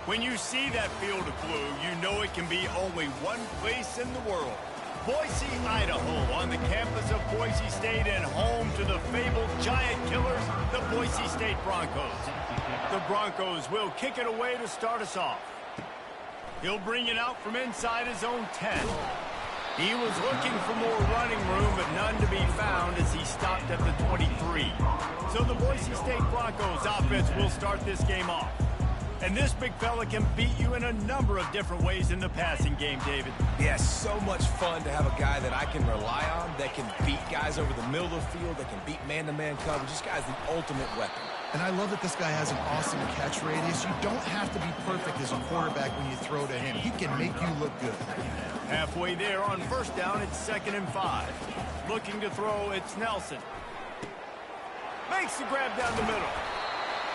When you see that field of blue, you know it can be only one place in the world. Boise, Idaho, on the campus of Boise State and home to the fabled giant killers, the Boise State Broncos. The Broncos will kick it away to start us off. He'll bring it out from inside his own 10. He was looking for more running room, but none to be found as he stopped at the 23. So the Boise State Broncos offense will start this game off. And this big fella can beat you in a number of different ways in the passing game, David. Yeah, so much fun to have a guy that I can rely on, that can beat guys over the middle of the field, that can beat man-to-man coverage. This guy's the ultimate weapon. And I love that this guy has an awesome catch radius. You don't have to be perfect as a quarterback when you throw to him. He can make you look good. Halfway there on first down, it's 2nd and 5. Looking to throw, it's Nelson. Makes the grab down the middle.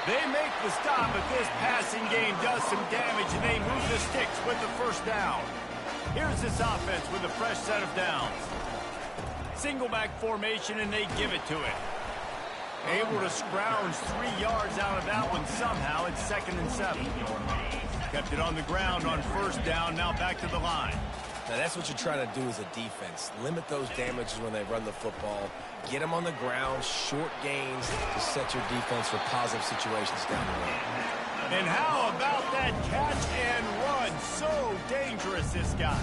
They make the stop, but this passing game does some damage, and they move the sticks with the first down. Here's this offense with a fresh set of downs. Single back formation, and they give it to it. Able to scrounge 3 yards out of that one somehow. It's 2nd and 7. Kept it on the ground on first down, now back to the line. Now, that's what you're trying to do as a defense. Limit those damages when they run the football. Get them on the ground, short gains to set your defense for positive situations down the road. And how about that catch and run? So dangerous, this guy.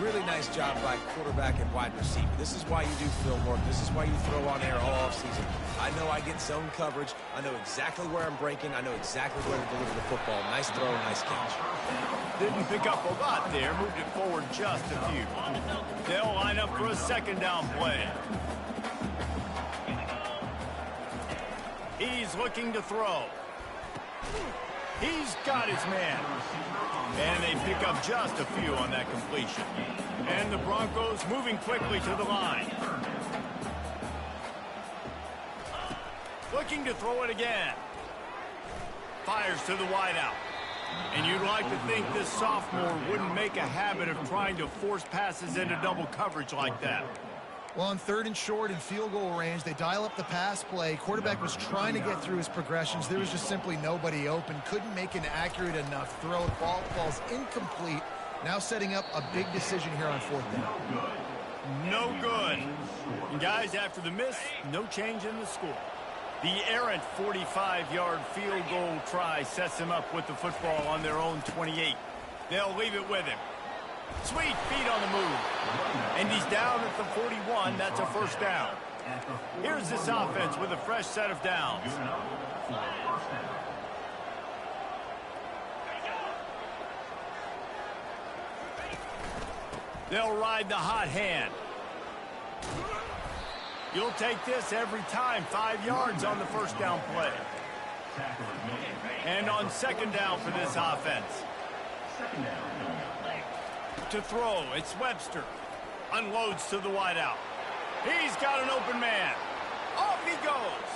Really nice job by quarterback and wide receiver. This is why you do film work. This is why you throw on air all offseason. I know I get zone coverage. I know exactly where I'm breaking. I know exactly where to deliver the football. Nice throw, nice catch. Didn't pick up a lot there. Moved it forward just a few. They'll line up for a 2nd down play. He's looking to throw. He's got his man. And they pick up just a few on that completion. And the Broncos moving quickly to the line. Looking to throw it again. Fires to the wideout. And you'd like to think this sophomore wouldn't make a habit of trying to force passes into double coverage like that. Well, on 3rd and short and field goal range, they dial up the pass play. Quarterback was trying to get through his progressions. There was just simply nobody open. Couldn't make an accurate enough throw. Ball falls incomplete. Now setting up a big decision here on 4th down. No good. And guys, after the miss, no change in the score. The errant 45-yard field goal try sets them up with the football on their own 28. They'll leave it with him. Sweet feet on the move. And he's down at the 41. That's a first down. Here's this offense with a fresh set of downs. They'll ride the hot hand. You'll take this every time. 5 yards on the first down play. And on 2nd down for this offense. To throw, it's Webster. Unloads to the wideout. He's got an open man. Off he goes.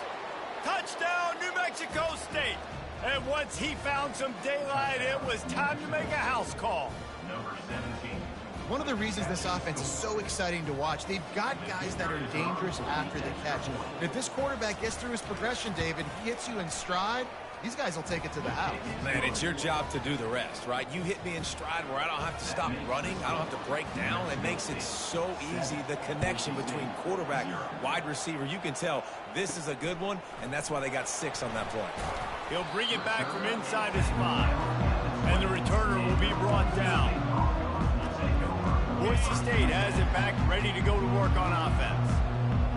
Touchdown, New Mexico State. And once he found some daylight, it was time to make a house call. Number 17. One of the reasons this offense is so exciting to watch, they've got guys that are dangerous after the catch. If this quarterback gets through his progression, David, he hits you in stride, these guys will take it to the house. Man, it's your job to do the rest, right? You hit me in stride where I don't have to stop running. I don't have to break down. It makes it so easy, the connection between quarterback and wide receiver. You can tell this is a good one, and that's why they got 6 on that play. He'll bring it back from inside his 5. And the returner will be brought down. Boise State has it back, ready to go to work on offense.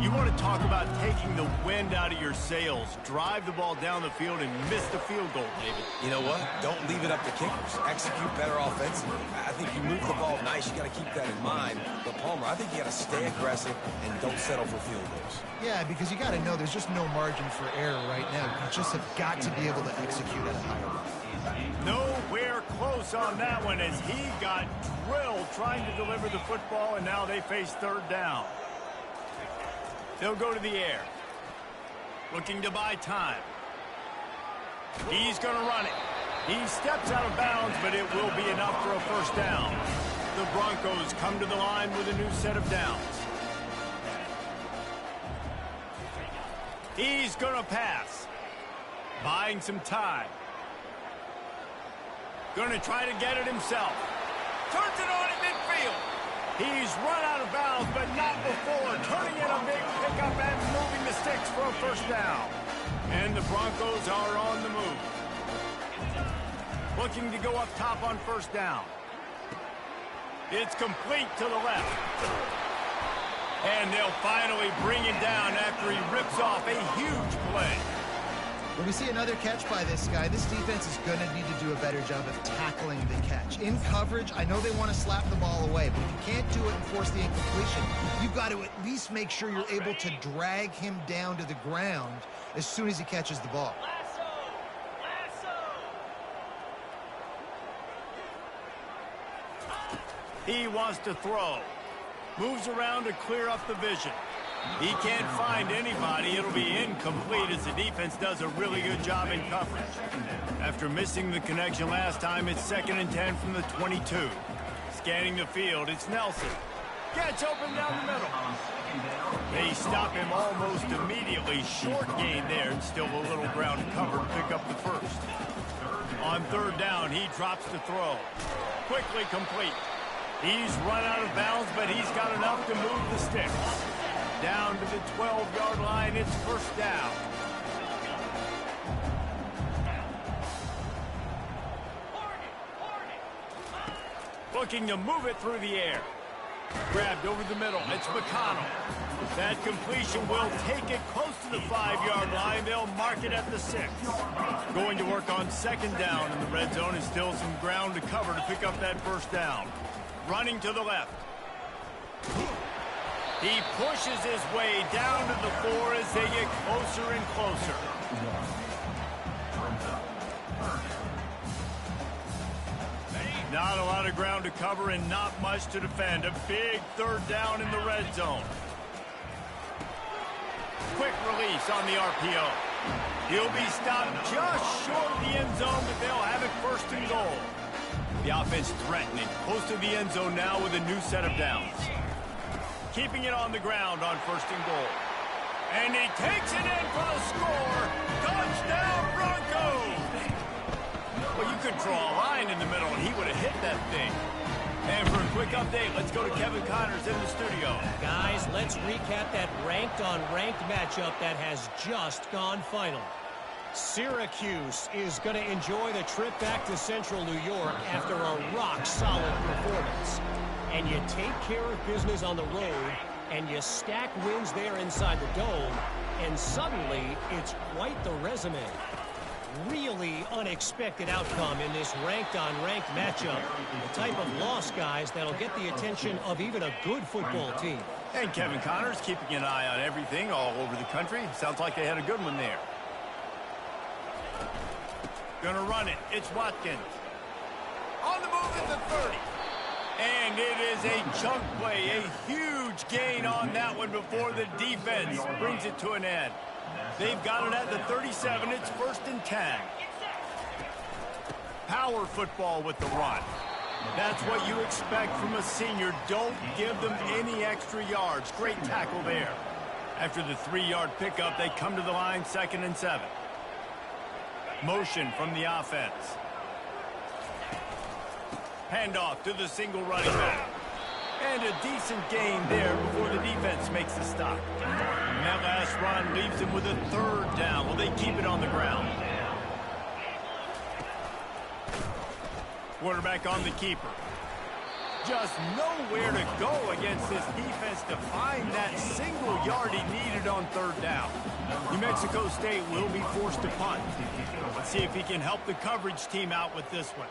You want to talk about taking the wind out of your sails. Drive the ball down the field and miss the field goal, David. You know what? Don't leave it up to kickers. Execute better offensively. I think you move the ball nice. You got to keep that in mind. But, Palmer, I think you got to stay aggressive and don't settle for field goals. Yeah, because you got to know there's just no margin for error right now. You just have got to be able to execute at a higher level. Nowhere close on that one as he got drilled trying to deliver the football, and now they face 3rd down. They'll go to the air. Looking to buy time. He's going to run it. He steps out of bounds, but it will be enough for a first down. The Broncos come to the line with a new set of downs. He's going to pass. Buying some time. Going to try to get it himself. Turns it on at midfield. He's run out of bounds, but not before turning in a big pickup and moving the sticks for a first down. And the Broncos are on the move. Looking to go up top on first down. It's complete to the left. And they'll finally bring it down after he rips off a huge play. When we see another catch by this guy, this defense is going to need to do a better job of tackling the catch. In coverage, I know they want to slap the ball away, but if you can't do it and force the incompletion, you've got to at least make sure you're able to drag him down to the ground as soon as he catches the ball. He wants to throw. Moves around to clear up the vision. He can't find anybody. It'll be incomplete as the defense does a really good job in coverage. After missing the connection last time, it's 2nd and 10 from the 22. Scanning the field, it's Nelson. Gets open down the middle. They stop him almost immediately. Short gain there, and still a little ground cover to pick up the first. On 3rd down, he drops the throw. Quickly complete. He's run out of bounds, but he's got enough to move the sticks. Down to the 12-yard line, it's first down. Looking to move it through the air. Grabbed over the middle, it's McConnell. That completion will take it close to the 5-yard line. They'll mark it at the 6. Going to work on 2nd down in the red zone and still some ground to cover to pick up that first down. Running to the left. He pushes his way down to the 4 as they get closer and closer. Not a lot of ground to cover and not much to defend. A big 3rd down in the red zone. Quick release on the RPO. He'll be stopped just short of the end zone, but they'll have it 1st and goal. The offense threatening, close to the end zone now with a new set of downs. Keeping it on the ground on 1st and goal. And he takes it in for the score. Touchdown, Broncos! Well, you could draw a line in the middle, and he would have hit that thing. And for a quick update, let's go to Kevin Connors in the studio. Guys, let's recap that ranked-on-ranked matchup that has just gone final. Syracuse is going to enjoy the trip back to Central New York after a rock-solid performance. And you take care of business on the road, and you stack wins there inside the dome, and suddenly it's quite the resume. Really unexpected outcome in this ranked-on-ranked matchup. The type of loss, guys, that'll get the attention of even a good football team. And Kevin Connors keeping an eye on everything all over the country. Sounds like they had a good one there. Gonna run it. It's Watkins. On the move at the 30. And it is a chunk play, a huge gain on that one before the defense brings it to an end. They've got it at the 37. It's 1st and 10. Power football with the run. That's what you expect from a senior. Don't give them any extra yards. Great tackle there. After the 3-yard pickup, they come to the line 2nd and 7. Motion from the offense. Handoff to the single running back. And a decent gain there before the defense makes the stop. And that last run leaves them with a 3rd down. Well, they keep it on the ground. Quarterback on the keeper. Just nowhere to go against this defense to find that single yard he needed on 3rd down. New Mexico State will be forced to punt. Let's see if he can help the coverage team out with this one.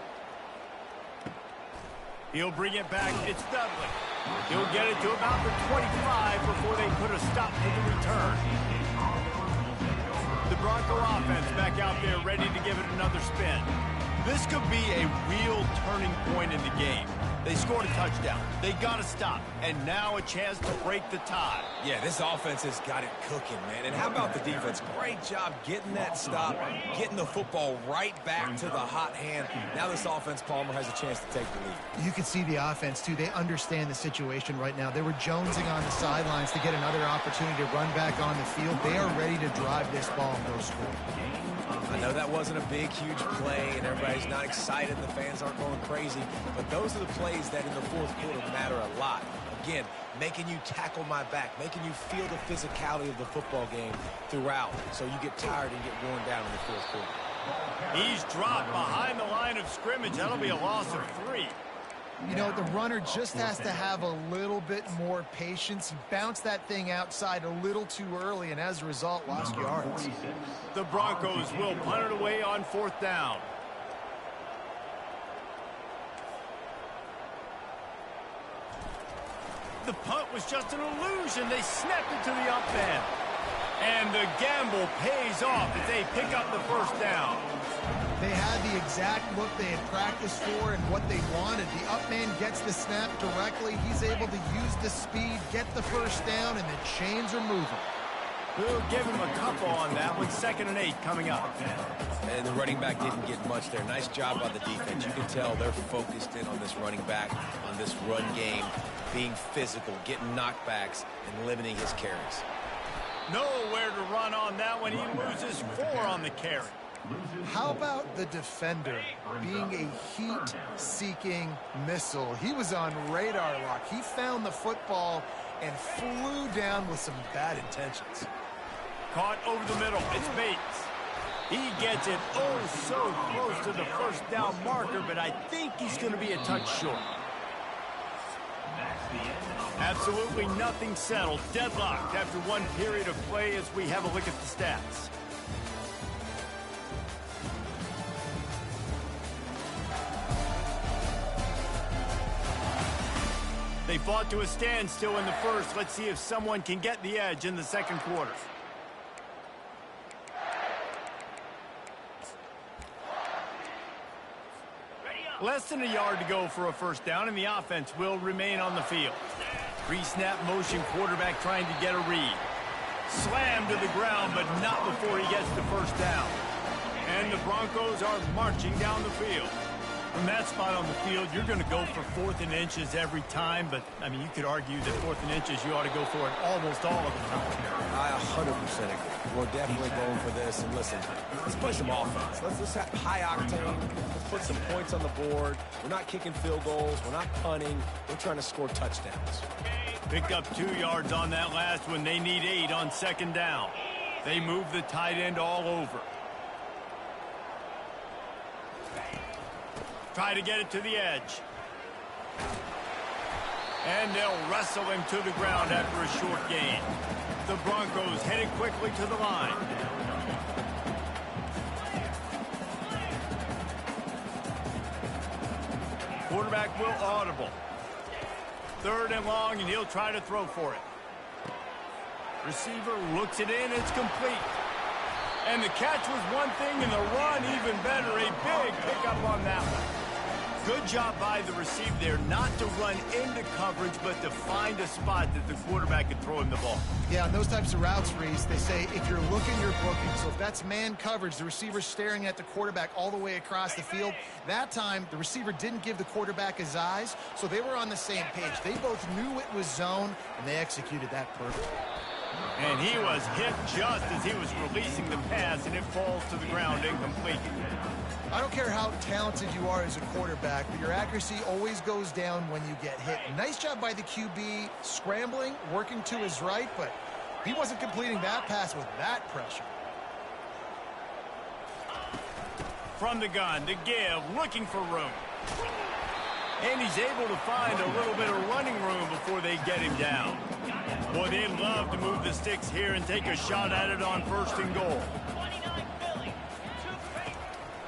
He'll bring it back. It's Dudley. He'll get it to about the 25 before they put a stop to the return. The Bronco offense back out there ready to give it another spin. This could be a real turning point in the game. They scored a touchdown. They got to stop. And now a chance to break the tie. Yeah, this offense has got it cooking, man. And how about the defense? Great job getting that stop, getting the football right back to the hot hand. Now this offense, Palmer, has a chance to take the lead. You can see the offense, too. They understand the situation right now. They were jonesing on the sidelines to get another opportunity to run back on the field. They are ready to drive this ball and go score. I know that wasn't a big, huge play, and everybody's not excited. The fans aren't going crazy. But those are the plays that in the fourth quarter matter a lot. Again, making you tackle my back, making you feel the physicality of the football game throughout, so you get tired and get worn down in the fourth quarter. He's dropped behind the line of scrimmage. That'll be a loss of 3. You know, the runner just has to have a little bit more patience. He bounced that thing outside a little too early, and as a result, lost yards. The Broncos will punt it away on 4th down. The punt was just an illusion. They snapped it to the up end. And the gamble pays off as they pick up the 1st down. They had the exact look they had practiced for and what they wanted. The up man gets the snap directly. He's able to use the speed, get the 1st down, and the chains are moving. We'll give him a couple on that one. 2nd and 8 coming up. And the running back didn't get much there. Nice job by the defense. You can tell they're focused in on this running back, on this run game, being physical, getting knockbacks, and limiting his carries. Nowhere to run on that one. He loses 4 on the carry. How about the defender being a heat-seeking missile? He was on radar lock. He found the football and flew down with some bad intentions. Caught over the middle. It's Bates. He gets it oh so close to the 1st down marker, but I think he's going to be a touch short. Absolutely nothing settled. Deadlocked after one period of play as we have a look at the stats. They fought to a standstill in the first. Let's see if someone can get the edge in the 2nd quarter. Less than a yard to go for a 1st down, and the offense will remain on the field. Pre-snap motion quarterback trying to get a read. Slammed to the ground, but not before he gets the 1st down. And the Broncos are marching down the field. From that spot on the field, you're going to go for 4th and inches every time, but, I mean, you could argue that 4th and inches, you ought to go for it almost all of the time. I 100% agree. We're definitely going for this, and listen, let's play some offense. Let's have high octane. Let's put some points on the board. We're not kicking field goals. We're not punting. We're trying to score touchdowns. Picked up 2 yards on that last one. They need 8 on 2nd down. They move the tight end all over. Try to get it to the edge. And they'll wrestle him to the ground after a short gain. The Broncos headed quickly to the line. Quarterback will audible. 3rd and long, and he'll try to throw for it. Receiver looks it in. It's complete. And the catch was one thing, and the run even better. A big pickup on that one. Good job by the receiver there, not to run into coverage, but to find a spot that the quarterback could throw him the ball. Yeah, on those types of routes, Reese, they say if you're looking, you're booking. So if that's man coverage, the receiver's staring at the quarterback all the way across the field. That time, the receiver didn't give the quarterback his eyes, so they were on the same page. They both knew it was zone, and they executed that perfectly. And he was hit just as he was releasing the pass, and it falls to the ground incomplete. I don't care how talented you are as a quarterback, but your accuracy always goes down when you get hit. Nice job by the QB scrambling, working to his right, but he wasn't completing that pass with that pressure. From the gun, to give, looking for room. And he's able to find a little bit of running room before they get him down. Boy, they'd love to move the sticks here and take a shot at it on 1st and goal.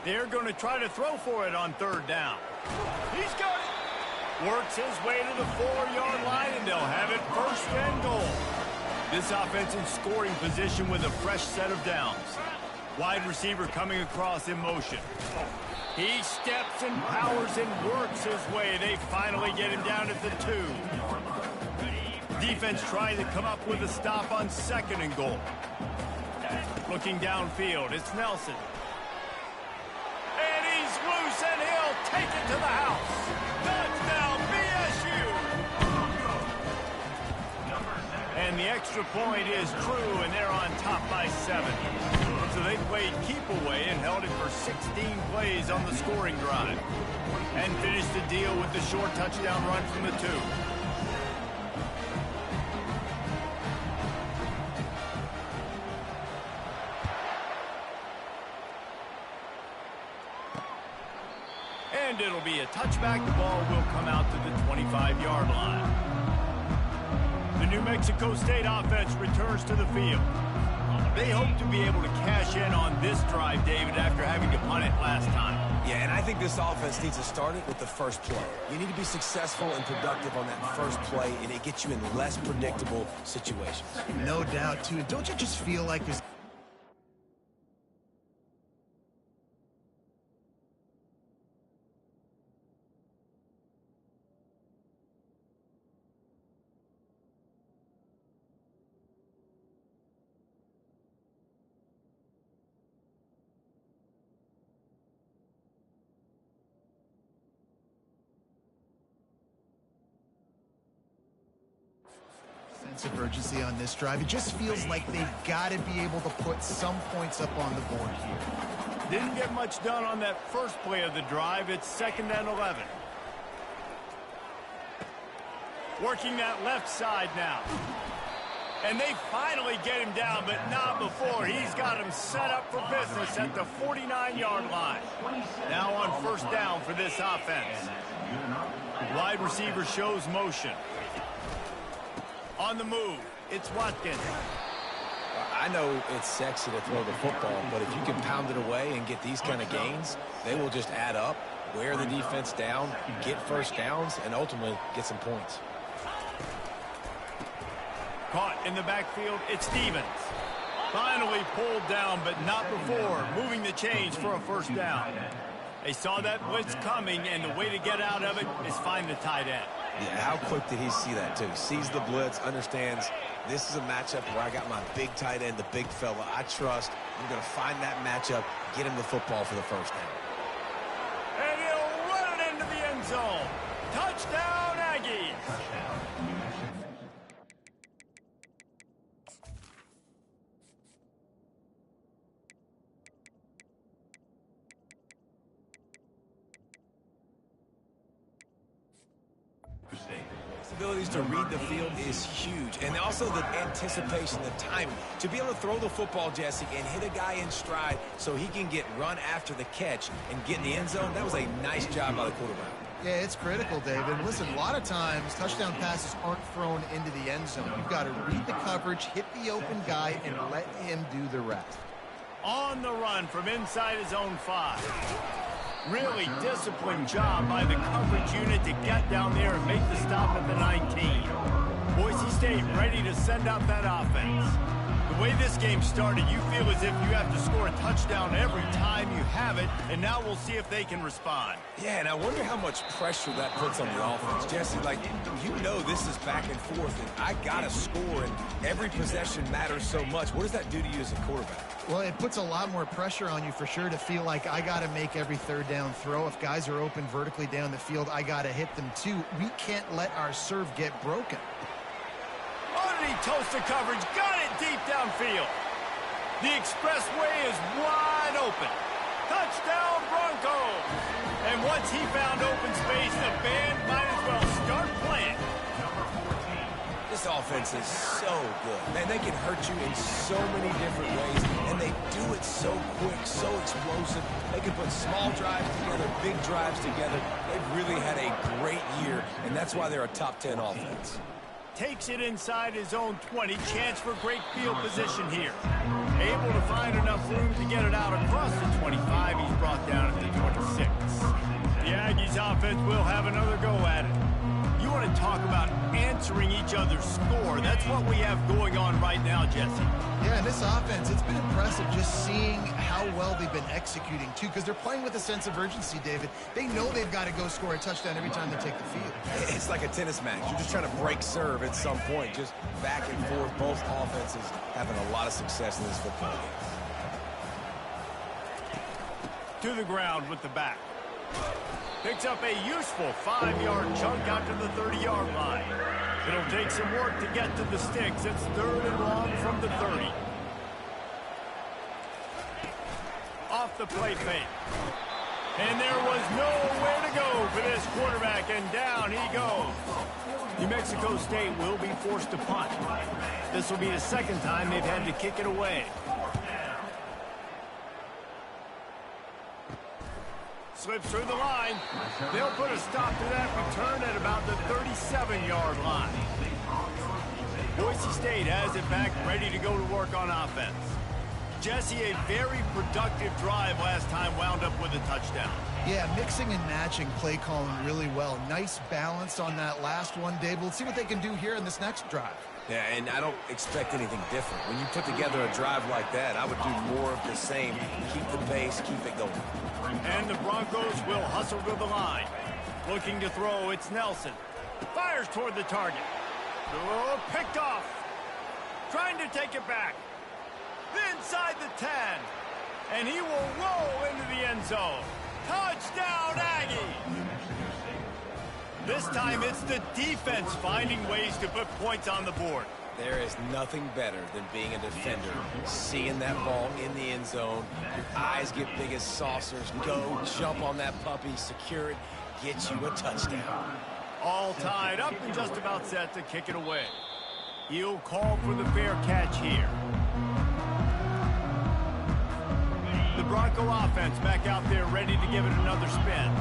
They're going to try to throw for it on 3rd down. He's got it. Works his way to the 4-yard line, and they'll have it 1st and goal. This offense in scoring position with a fresh set of downs. Wide receiver coming across in motion. He steps and powers and works his way. They finally get him down at the 2. Defense trying to come up with a stop on 2nd and goal. Looking downfield, it's Nelson. And he's loose, and he'll take it to the house. Touchdown, BSU! And the extra point is true, and they're on top by 7. So they played keep away and held it for 16 plays on the scoring drive. And finished the deal with the short touchdown run from the 2. And it'll be a touchback. The ball will come out to the 25-yard line. The New Mexico State offense returns to the field. They hope to be able to cash in on this drive, David, after having to punt it last time. Yeah, and I think this offense needs to start it with the first play. You need to be successful and productive on that first play, and it gets you in less predictable situations. No doubt, too. Don't you just feel like this? Sense of urgency on this drive. It just feels like they've got to be able to put some points up on the board here. Didn't get much done on that first play of the drive. It's 2nd and 11. Working that left side now. And they finally get him down, but not before. He's got him set up for business at the 49-yard line. Now on 1st down for this offense. Wide receiver shows motion. On the move, it's Watkins. I know it's sexy to throw the football, but if you can pound it away and get these kind of gains, they will just add up, wear the defense down, get first downs, and ultimately get some points. Caught in the backfield, it's Stevens. Finally pulled down, but not before. Moving the chains for a 1st down. They saw that blitz coming, and the way to get out of it is find the tight end. Yeah, how quick did he see that, too? Sees the blitz, understands this is a matchup where I got my big tight end, the big fella I trust. I'm going to find that matchup, get him the football for the 1st down. And he'll run it into the end zone. Touchdown, Aggies. Abilities to read the field is huge, and also the anticipation, the timing. To be able to throw the football, Jesse, and hit a guy in stride so he can get run after the catch and get in the end zone, that was a nice job by the quarterback. Yeah, it's critical, David. Listen, a lot of times touchdown passes aren't thrown into the end zone. You've got to read the coverage, hit the open guy, and let him do the rest. On the run from inside his own 5. Really disciplined job by the coverage unit to get down there and make the stop at the 19. Boise State ready to send out that offense. The way this game started, you feel as if you have to score a touchdown every time you have it, and now we'll see if they can respond. Yeah, and I wonder how much pressure that puts on the offense. Jesse, like, you know this is back and forth, and I got to score, and every possession matters so much. What does that do to you as a quarterback? Well, it puts a lot more pressure on you for sure to feel like I got to make every 3rd down throw. If guys are open vertically down the field, I got to hit them too. We can't let our serve get broken. Underneath toast the coverage, got it deep downfield. The expressway is wide open. Touchdown Broncos! And once he found open space, the band might as well start playing. This offense is so good. Man, they can hurt you in so many different ways, and they do it so quick, so explosive. They can put small drives together, big drives together. They've really had a great year, and that's why they're a top 10 offense. Takes it inside his own 20. Chance for great field position here. Able to find enough room to get it out across the 25. He's brought down at the 26. The Aggies offense will have another go at it. You want to talk about answering each other's score. That's what we have going on right now, Jesse. Yeah, and this offense, it's been impressive just seeing how well they've been executing, too, because they're playing with a sense of urgency, David. They know they've got to go score a touchdown every time they take the field. It's like a tennis match. You're just trying to break serve at some point, just back and forth. Both offenses having a lot of success in this football game. To the ground with the back. Picks up a useful 5-yard chunk out to the 30-yard line. It'll take some work to get to the sticks. It's 3rd and long from the 30. Off the play fake. And there was nowhere to go for this quarterback, and down he goes. New Mexico State will be forced to punt. This will be the second time they've had to kick it away. Slips through the line. They'll put a stop to that return at about the 37-yard line. Boise State has it back, ready to go to work on offense. Jesse, a very productive drive last time, wound up with a touchdown. Yeah, mixing and matching play calling really well. Nice balance on that last one, Dave. We'll see what they can do here in this next drive. Yeah, and I don't expect anything different. When you put together a drive like that, I would do more of the same. Keep the pace, keep it going. And the Broncos will hustle to the line. Looking to throw, it's Nelson. Fires toward the target. Oh, picked off. Trying to take it back. Inside the 10. And he will roll into the end zone. Touchdown, Aggie! This time it's the defense finding ways to put points on the board. There is nothing better than being a defender, seeing that ball in the end zone. Your eyes get big as saucers. Go, jump on that puppy, secure it, get you a touchdown. All tied up and just about set to kick it away. He'll call for the fair catch here. The Bronco offense back out there ready to give it another spin.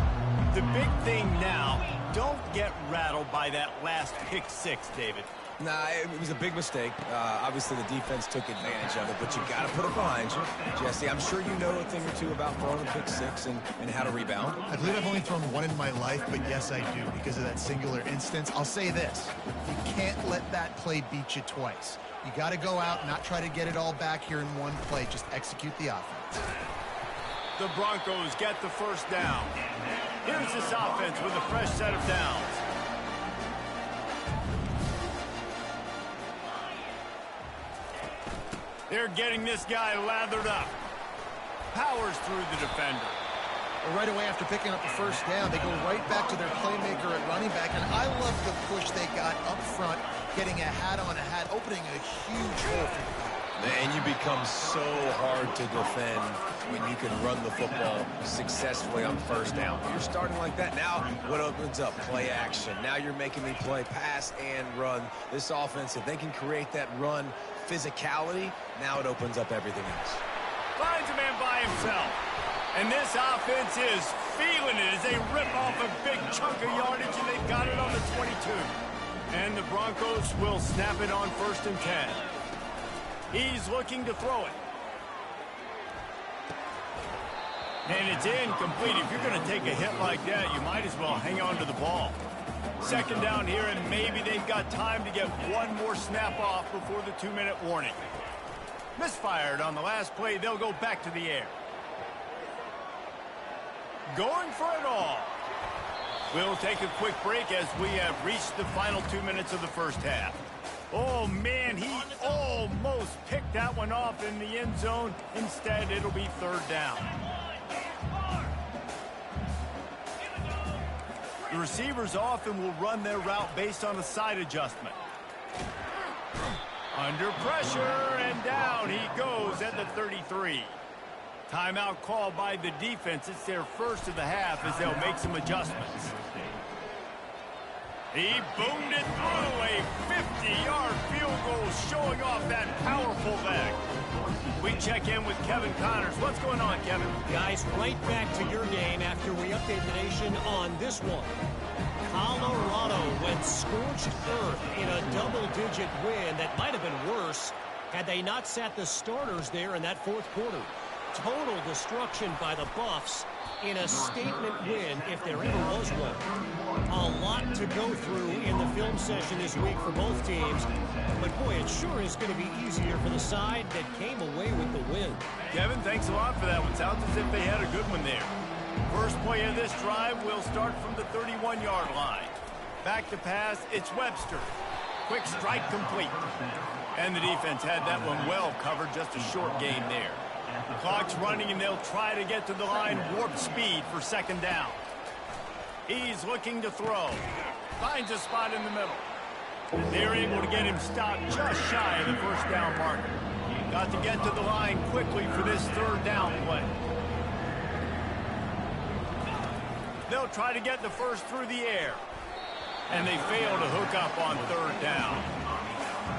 The big thing now, don't get rattled by that last pick six, David. Nah, it was a big mistake. Obviously, the defense took advantage of it, but you got to put it behind you. Jesse, I'm sure you know a thing or two about throwing a pick six and how to rebound. I believe I've only thrown one in my life, but yes, I do, because of that singular instance. I'll say this. You can't let that play beat you twice. You got to go out, not try to get it all back here in one play. Just execute the offense. The Broncos get the first down. Here's this offense with a fresh set of downs. They're getting this guy lathered up. Powers through the defender. Well, right away after picking up the first down, they go right back to their playmaker at running back. And I love the push they got up front, getting a hat on a hat, opening a huge hole for the ball. And you become so hard to defend when you can run the football successfully on first down. You're starting like that. Now what opens up? Play action. Now you're making me play pass and run. This offense, if they can create that run physicality, now it opens up everything else. Finds a man by himself. And this offense is feeling it as they rip off a big chunk of yardage, and they've got it on the 22. And the Broncos will snap it on 1st and 10. He's looking to throw it. And it's incomplete. If you're going to take a hit like that, you might as well hang on to the ball. Second down here, and maybe they've got time to get one more snap off before the 2-minute warning. Misfired on the last play. They'll go back to the air. Going for it all. We'll take a quick break as we have reached the final 2 minutes of the first half. Oh, man, he almost picked that one off in the end zone. Instead, it'll be 3rd down. The receivers often will run their route based on a side adjustment. Under pressure, and down he goes at the 33. Timeout called by the defense. It's their first of the half as they'll make some adjustments. He boomed it through a 50-yard field goal, showing off that powerful leg. We check in with Kevin Connors. What's going on, Kevin? Guys, right back to your game after we update the nation on this one. Colorado went scorched earth in a double-digit win that might have been worse had they not sat the starters there in that 4th quarter. total destruction by the Buffs in a statement win, if there ever was one. A lot to go through in the film session this week for both teams, but boy, it sure is going to be easier for the side that came away with the win. Kevin, thanks a lot for that one. Sounds as if they had a good one there. First play of this drive will start from the 31-yard line. Back to pass, it's Webster. Quick strike complete. And the defense had that one well covered, just a short gain there. The clock's running, and they'll try to get to the line warp speed for second down. He's looking to throw. Finds a spot in the middle. And they're able to get him stopped just shy of the first down marker. Got to get to the line quickly for this third down play. They'll try to get the first through the air. And they fail to hook up on third down.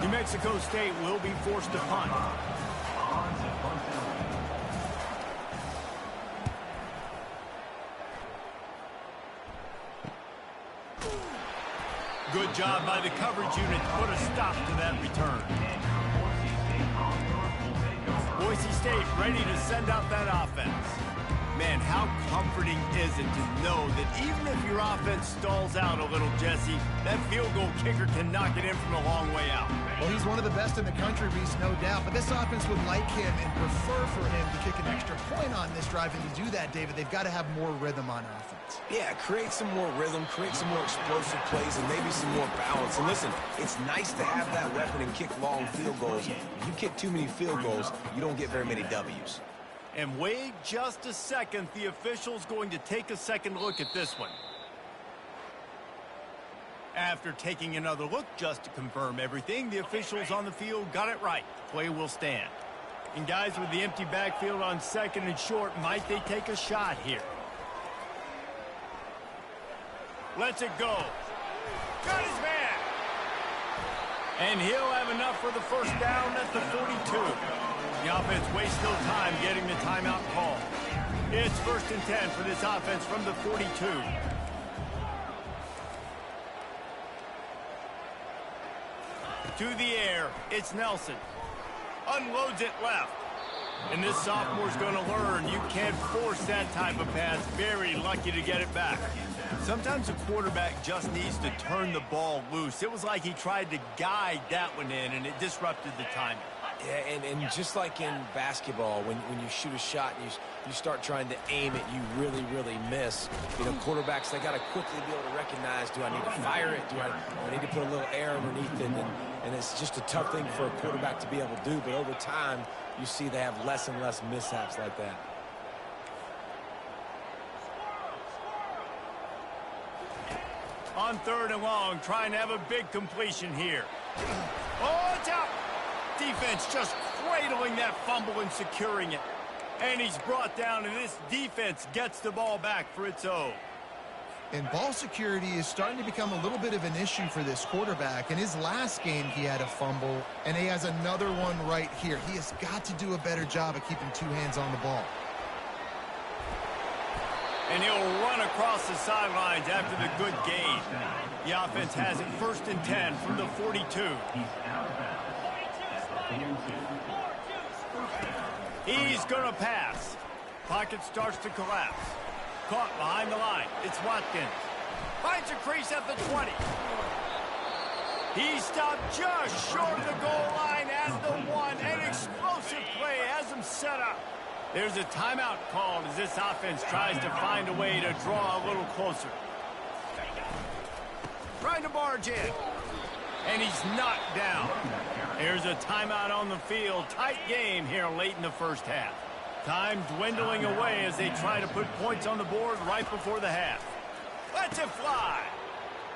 New Mexico State will be forced to punt. Good job by the coverage unit to put a stop to that return. Boise State ready to send out that offense. Man, how comforting is it to know that even if your offense stalls out a little, Jesse, that field goal kicker can knock it in from a long way out. Well, he's one of the best in the country, Reese, no doubt. But this offense would like him and prefer for him to kick an extra point on this drive. And to do that, David, they've got to have more rhythm on offense. Yeah, create some more rhythm, create some more explosive plays, and maybe some more balance. And listen, it's nice to have that weapon and kick long field goals. If you kick too many field goals, you don't get very many W's. And wait just a second. The official's going to take a second look at this one. After taking another look just to confirm everything, the officials on the field got it right. Play will stand. And guys, with the empty backfield on second and short, might they take a shot here? Lets it go. Got his man. And he'll have enough for the first down at the 42. The offense wastes no time getting the timeout call. It's 1st and 10 for this offense from the 42. To the air, it's Nelson. Unloads it left. And this sophomore's going to learn you can't force that type of pass. Very lucky to get it back. Sometimes a quarterback just needs to turn the ball loose. It was like he tried to guide that one in, and it disrupted the timing. Yeah, and just like in basketball, when you shoot a shot and you start trying to aim it, you really, really miss. You know, quarterbacks, they got to quickly be able to recognize, do I need to fire it? Do I need to put a little air underneath it? And it's just a tough thing for a quarterback to be able to do. But over time, you see they have less and less mishaps like that. On 3rd and long, trying to have a big completion here. Oh, it's out. Defense just cradling that fumble and securing it. And he's brought down, and this defense gets the ball back for its own. And ball security is starting to become a little bit of an issue for this quarterback. In his last game, he had a fumble, and he has another one right here. He has got to do a better job of keeping two hands on the ball. And he'll run across the sidelines after the good gain. The offense has it 1st and 10 from the 42. He's going to pass. Pocket starts to collapse. Caught behind the line. It's Watkins. Finds a crease at the 20. He stopped just short of the goal line at the 1. An explosive play has him set up. There's a timeout called as this offense tries to find a way to draw a little closer. Trying to barge in. And he's knocked down. There's a timeout on the field. Tight game here late in the first half. Time dwindling away as they try to put points on the board right before the half. Lets it fly.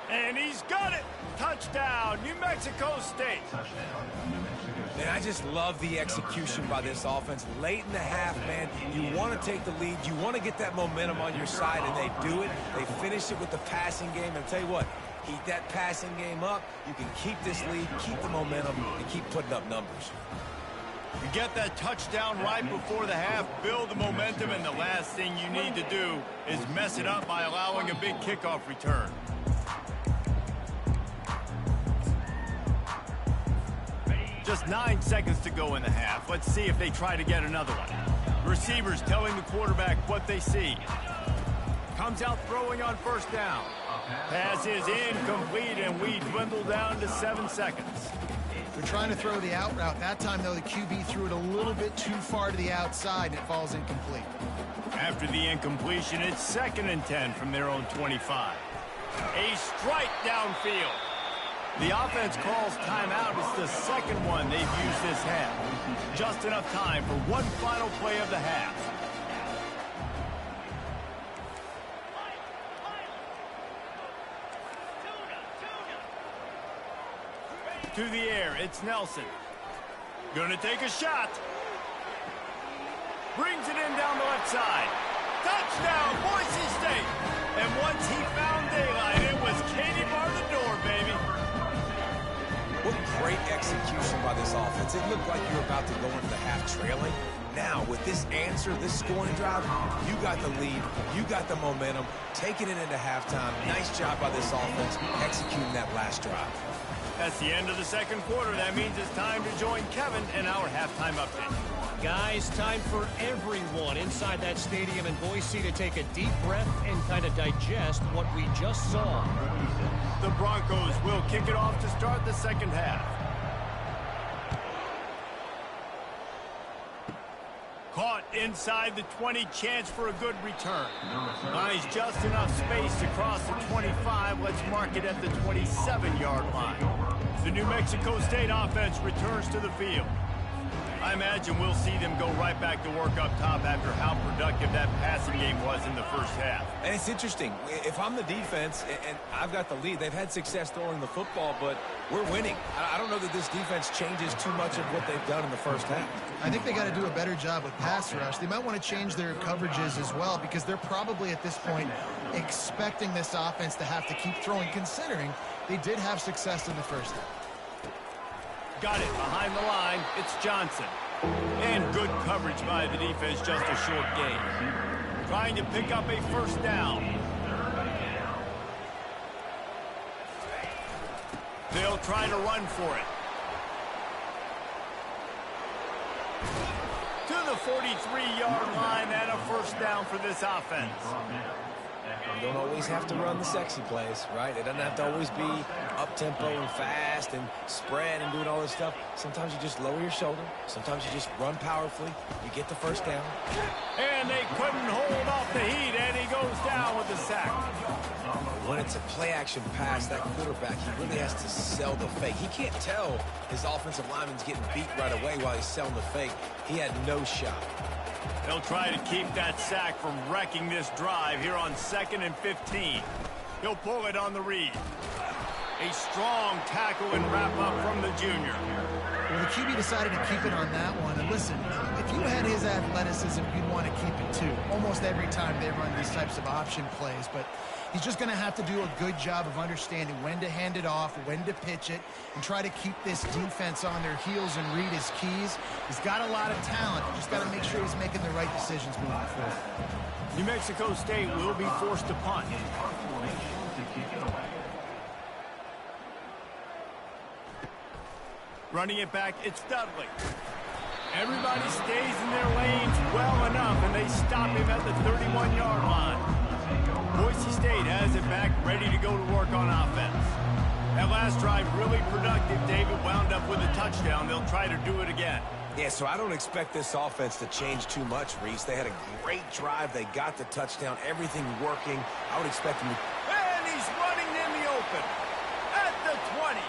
And he's got it. Touchdown, New Mexico State. Man, I just love the execution by this offense. Late in the half, man, you want to take the lead. You want to get that momentum on your side, and they do it. They finish it with the passing game. And I'll tell you what, keep that passing game up. You can keep this lead, keep the momentum, and keep putting up numbers. You get that touchdown right before the half, build the momentum, and the last thing you need to do is mess it up by allowing a big kickoff return. Just 9 seconds to go in the half. Let's see if they try to get another one. Receivers telling the quarterback what they see. Comes out throwing on first down. Pass is incomplete, and we dwindle down to 7 seconds. They're trying to throw the out route. That time, though, the QB threw it a little bit too far to the outside, and it falls incomplete. After the incompletion, it's 2nd and 10 from their own 25. A strike downfield. The offense calls timeout. It's the second one they've used this half. Just enough time for one final play of the half. To the air, it's Nelson. Gonna take a shot. Brings it in down the left side. Touchdown, Boise State. And once he found daylight, it was Katie bar the door, baby. What great execution by this offense. It looked like you were about to go into the half trailing. Now, with this answer, this scoring drive, you got the lead, you got the momentum, taking it into halftime. Nice job by this offense executing that last drive. That's the end of the second quarter. That means it's time to join Kevin in our halftime update. Guys, time for everyone inside that stadium in Boise to take a deep breath and kind of digest what we just saw. The Broncos will kick it off to start the second half. Caught inside the 20, chance for a good return. Buys just enough space to cross the 25. Let's mark it at the 27-yard line. The New Mexico State offense returns to the field. I imagine we'll see them go right back to work up top after how productive that passing game was in the first half. And it's interesting. If I'm the defense and I've got the lead, they've had success throwing the football, but we're winning. I don't know that this defense changes too much of what they've done in the first half. I think they got to do a better job with pass rush. They might want to change their coverages as well because they're probably at this point expecting this offense to have to keep throwing, considering they did have success in the first half. Got it behind the line. It's Johnson. And good coverage by the defense, just a short gain. Trying to pick up a first down. They'll try to run for it. To the 43-yard line and a first down for this offense. You don't always have to run the sexy plays, right? It doesn't have to always be up-tempo and fast and spread and doing all this stuff. Sometimes you just lower your shoulder. Sometimes you just run powerfully. You get the first down. And they couldn't hold off the heat, and he goes down with the sack. When it's a play-action pass, that quarterback, he really has to sell the fake. He can't tell his offensive lineman's getting beat right away while he's selling the fake. He had no shot. They'll try to keep that sack from wrecking this drive here on 2nd and 15. He'll pull it on the read. A strong tackle and wrap-up from the junior. Well, the QB decided to keep it on that one. And listen, if you had his athleticism, you'd want to keep it too. Almost every time they run these types of option plays. But he's just going to have to do a good job of understanding when to hand it off, when to pitch it, and try to keep this defense on their heels and read his keys. He's got a lot of talent. Just got to make sure he's making the right decisions moving forward. New Mexico State will be forced to punt. Running it back, it's Dudley. Everybody stays in their lanes well enough, and they stop him at the 31-yard line. Boise State has it back, ready to go to work on offense. That last drive really productive. David wound up with a touchdown. They'll try to do it again. Yeah, so I don't expect this offense to change too much, Reese. They had a great drive. They got the touchdown. Everything working. I would expect them to... And he's running in the open at the 20.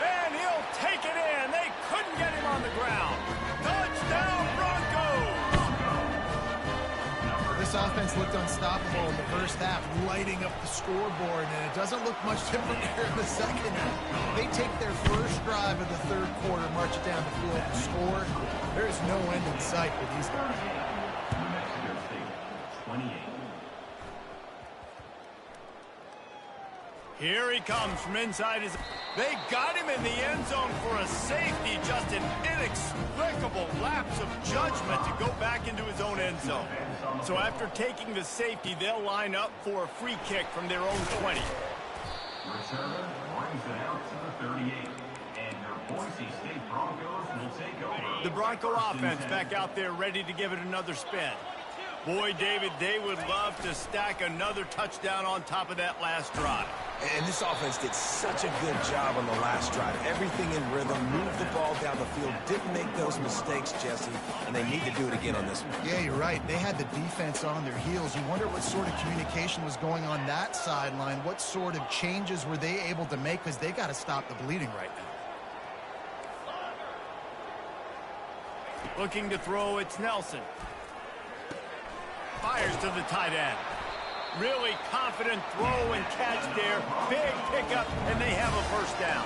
And he'll take it in. They couldn't get him on the ground. Touchdown, Broncos! This offense looked unstoppable in the first half, lighting up the scoreboard, and it doesn't look much different here in the second half. They take their first drive of the third quarter, march it down the field, and score. There is no end in sight for these guys. Here he comes from inside his... They got him in the end zone for a safety. Just an inexplicable lapse of judgment to go back into his own end zone. So after taking the safety, they'll line up for a free kick from their own 20. Returner brings it out to the 38. And your Boise State Broncos will take over The Bronco offense back out there ready to give it another spin. Boy, David, they would love to stack another touchdown on top of that last drive. And this offense did such a good job on the last drive. Everything in rhythm, moved the ball down the field, didn't make those mistakes, Jesse, and they need to do it again on this one. Yeah, you're right. They had the defense on their heels. You wonder what sort of communication was going on that sideline. What sort of changes were they able to make, because they got to stop the bleeding right now. Looking to throw, it's Nelson. Fires to the tight end. Really confident throw and catch there. Big pickup, and they have a first down.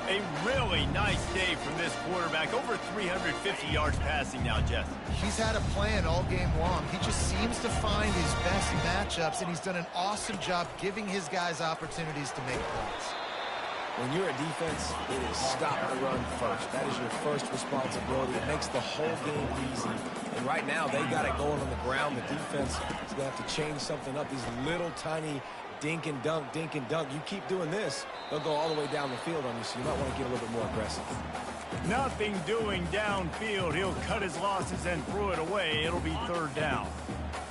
A really nice day from this quarterback. Over 350 yards passing now, Jeff. He's had a plan all game long. He just seems to find his best matchups, and he's done an awesome job giving his guys opportunities to make plays. When you're a defense, it is stop the run first. That is your first responsibility. It makes the whole game easy. And right now, they got it going on the ground. The defense is going to have to change something up. These little tiny dink and dunk, dink and dunk. You keep doing this, they'll go all the way down the field on you, so you might want to get a little bit more aggressive. Nothing doing downfield. He'll cut his losses and throw it away. It'll be third down.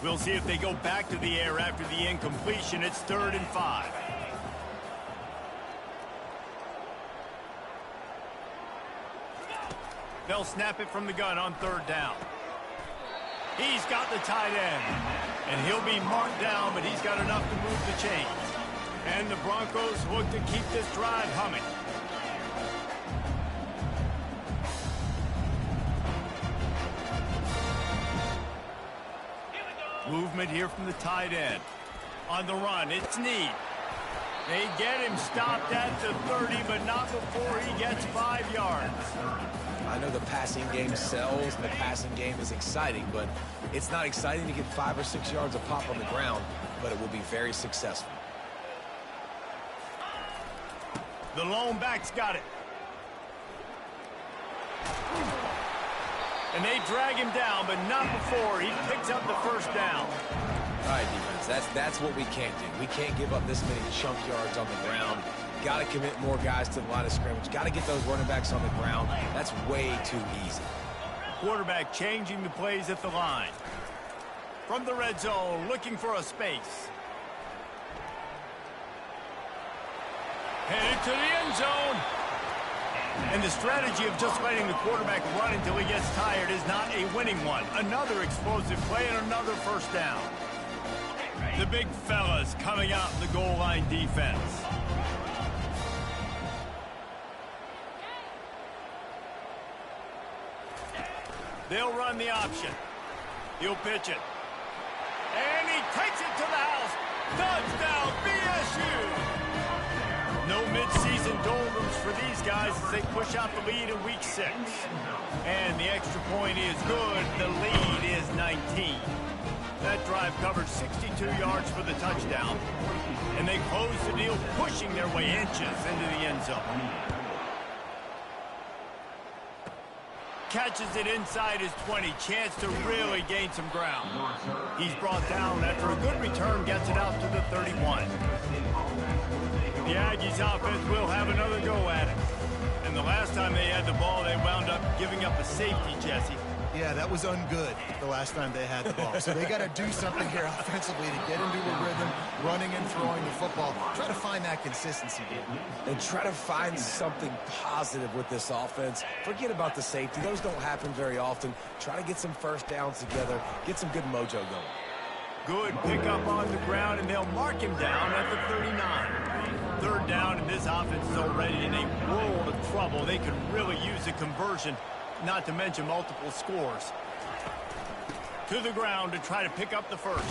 We'll see if they go back to the air after the incompletion. It's 3rd and 5. They'll snap it from the gun on 3rd down. He's got the tight end. And he'll be marked down, but he's got enough to move the chains. And the Broncos look to keep this drive humming. Movement here from the tight end. On the run, it's Need. They get him stopped at the 30, but not before he gets 5 yards. I know the passing game sells, and the passing game is exciting, but it's not exciting to get 5 or 6 yards of pop on the ground, but it will be very successful. The lone back's got it. And they drag him down, but not before he picks up the first down. All right, defense, that's what we can't do. We can't give up this many chunk yards on the ground. Got to commit more guys to the line of scrimmage. Got to get those running backs on the ground. That's way too easy. Quarterback changing the plays at the line. From the red zone, looking for a space. Headed to the end zone. And the strategy of just letting the quarterback run until he gets tired is not a winning one. Another explosive play and another first down. The big fellas coming out in the goal line defense. They'll run the option. He'll pitch it. And he takes it to the house. Touchdown, BSU! No midseason doldrums for these guys as they push out the lead in week 6. And the extra point is good. The lead is 19. That drive covered 62 yards for the touchdown. And they close the deal, pushing their way inches into the end zone. Catches it inside his 20. Chance to really gain some ground. He's brought down after a good return, gets it out to the 31. The Aggies offense will have another go at it. And the last time they had the ball, they wound up giving up a safety, Jesse. Yeah, that was ungood the last time they had the ball. So they got to do something here offensively to get into a rhythm, running and throwing the football. Try to find that consistency. And try to find something positive with this offense. Forget about the safety. Those don't happen very often. Try to get some first downs together. Get some good mojo going. Good pickup on the ground, and they'll mark him down at the 39. 3rd down, and this offense is already in a world of trouble. They could really use a conversion, not to mention multiple scores. To the ground to try to pick up the first.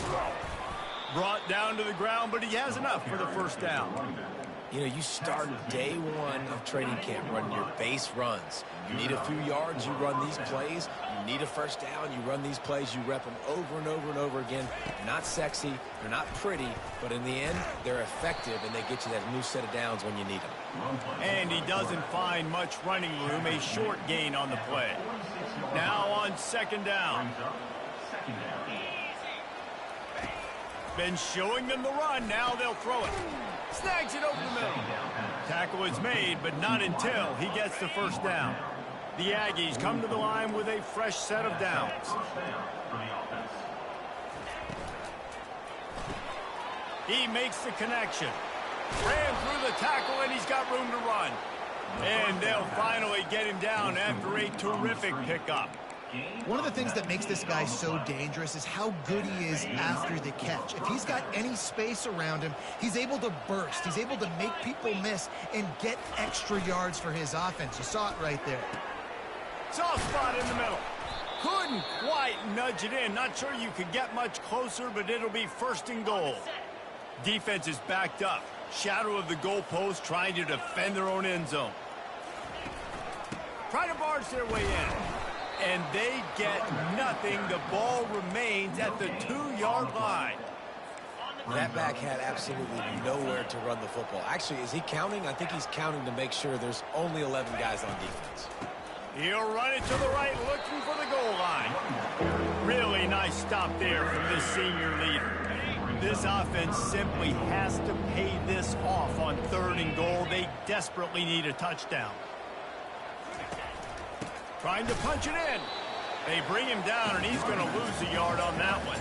Brought down to the ground, but he has enough for the first down. You know, you start day 1 of training camp running your base runs. You need a few yards, you run these plays. You need a first down, you run these plays. You rep them over and over and over again. They're not sexy, they're not pretty, but in the end, they're effective, and they get you that new set of downs when you need them. And he doesn't find much running room, a short gain on the play. Now on 2nd down. Been showing them the run, now they'll throw it. Snags it over the middle. Tackle is made, but not until he gets the first down. The Aggies come to the line with a fresh set of downs. He makes the connection. Ran through the tackle, and he's got room to run. And they'll finally get him down after a terrific pickup. One of the things that makes this guy so dangerous is how good he is after the catch. If he's got any space around him, he's able to burst. He's able to make people miss and get extra yards for his offense. You saw it right there. Soft spot in the middle. Couldn't quite nudge it in. Not sure you could get much closer, but it'll be 1st and goal. Defense is backed up. Shadow of the goalpost, trying to defend their own end zone. Try to barge their way in. And they get nothing. The ball remains at the 2-yard line. That back had absolutely nowhere to run the football. Actually, is he counting? I think he's counting to make sure there's only 11 guys on defense. He'll run it to the right, looking for the goal line. Really nice stop there from this senior leader. This offense simply has to pay this off on 3rd and goal. They desperately need a touchdown. Trying to punch it in. They bring him down, and he's going to lose a yard on that one.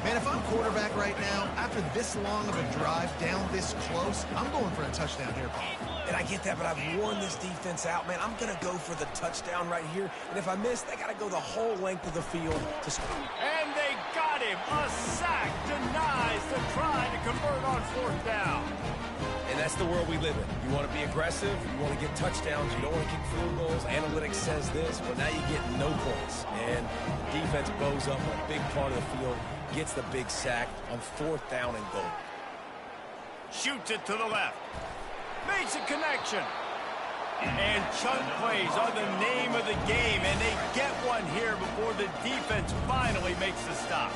Man, if I'm quarterback right now, after this long of a drive down this close, I'm going for a touchdown here, Paul. And I get that, but I've worn this defense out, man. I'm going to go for the touchdown right here. And if I miss, they got to go the whole length of the field to score. And they got him. A sack denies the try to convert on 4th down. And that's the world we live in. You want to be aggressive, you want to get touchdowns, you don't want to kick field goals. Analytics says this, but now you get no points. And defense bows up on a big part of the field, gets the big sack on 4th down and goal. Shoots it to the left. Makes a connection. And chunk plays are the name of the game, and they get one here before the defense finally makes the stop.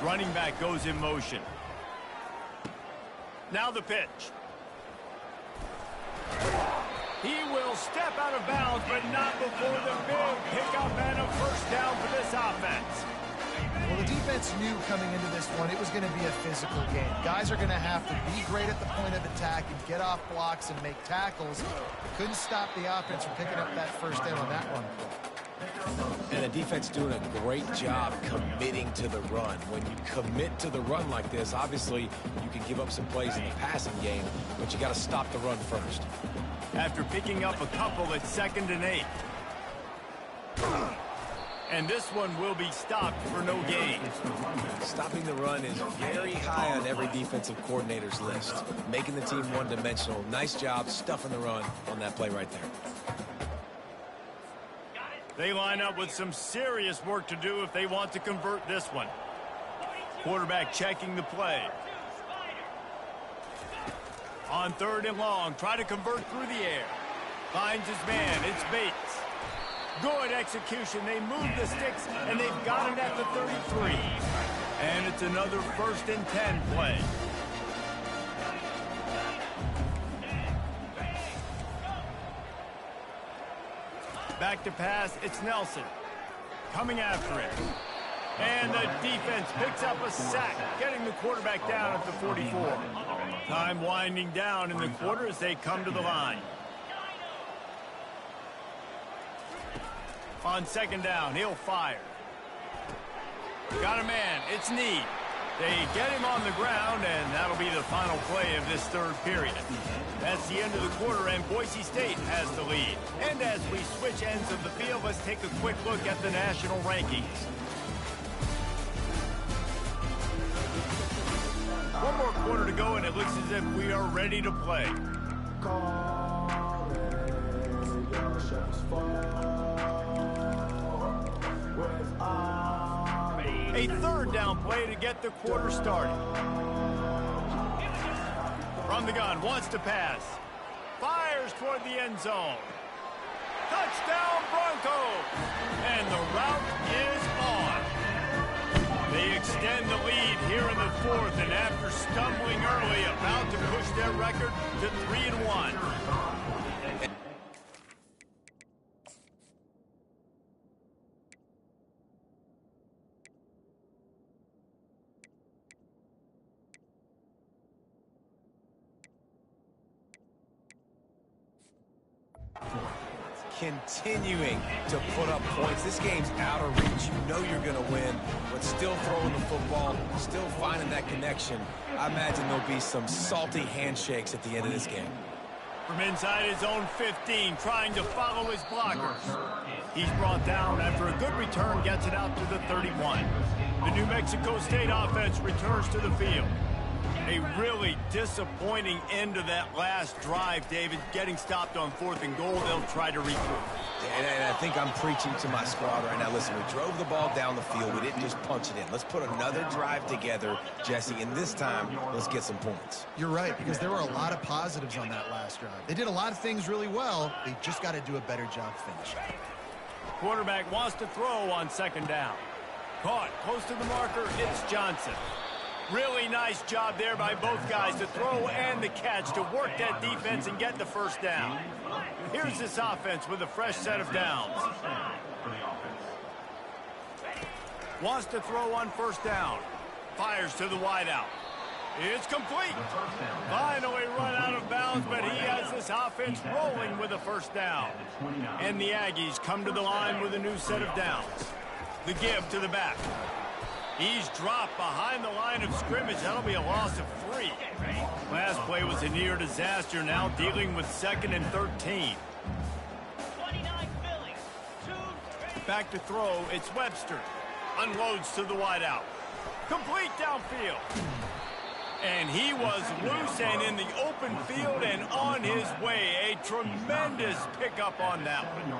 Running back goes in motion. Now the pitch. He will step out of bounds, but not before the big pickup and a 1st down for this offense. Well, the defense knew coming into this one it was going to be a physical game. Guys are going to have to be great at the point of attack and get off blocks and make tackles. They couldn't stop the offense from picking up that 1st down on that run play. And the defense doing a great job committing to the run. When you commit to the run like this, obviously you can give up some plays in the passing game, but you got to stop the run first. After picking up a couple at 2nd and 8. And this one will be stopped for no gain. Stopping the run is very high on every defensive coordinator's list. Making the team one-dimensional. Nice job stuffing the run on that play right there. They line up with some serious work to do if they want to convert this one. Quarterback checking the play. On 3rd and long, try to convert through the air. Finds his man, it's Bates. Good execution. They move the sticks, and they've got it at the 33. And it's another 1st and 10 play. Back to pass, it's Nelson. Coming after it. And the defense picks up a sack, getting the quarterback down at the 44. Time winding down in the quarter as they come to the line. On 2nd down, he'll fire. Got a man, it's Need. They get him on the ground, and that'll be the final play of this 3rd period. That's the end of the quarter, and Boise State has the lead. And as we switch ends of the field, let's take a quick look at the national rankings. One more quarter to go, and it looks as if we are ready to play. A 3rd down play to get the quarter started. From the gun, wants to pass. Fires toward the end zone. Touchdown Broncos! And the route is on. They extend the lead here in the 4th, and after stumbling early, about to push their record to 3-1. continuing to put up points. This game's out of reach. You know you're going to win, but still throwing the football, still finding that connection. I imagine there'll be some salty handshakes at the end of this game. From inside his own 15, trying to follow his blockers. He's brought down after a good return, gets it out to the 31. The New Mexico State offense returns to the field. A really disappointing end to that last drive, David. Getting stopped on 4th and goal, they'll try to regroup. And I think I'm preaching to my squad right now. Listen, we drove the ball down the field. We didn't just punch it in. Let's put another drive together, Jesse, and this time, let's get some points. You're right, because there were a lot of positives on that last drive. They did a lot of things really well. They just got to do a better job finishing. Quarterback wants to throw on 2nd down. Caught close to the marker, it's Johnson. Really nice job there by both guys, the throw and the catch, to work that defense and get the 1st down. Here's this offense with a fresh set of downs. Wants to throw on 1st down. Fires to the wideout. It's complete. Finally run out of bounds, but he has this offense rolling with a 1st down. And the Aggies come to the line with a new set of downs. The give to the back. He's dropped behind the line of scrimmage. That'll be a loss of 3. Last play was a near disaster. Now dealing with 2nd and 13. Back to throw. It's Webster. Unloads to the wideout. Complete downfield. And he was loose and in the open field and on his way. A tremendous pickup on that one.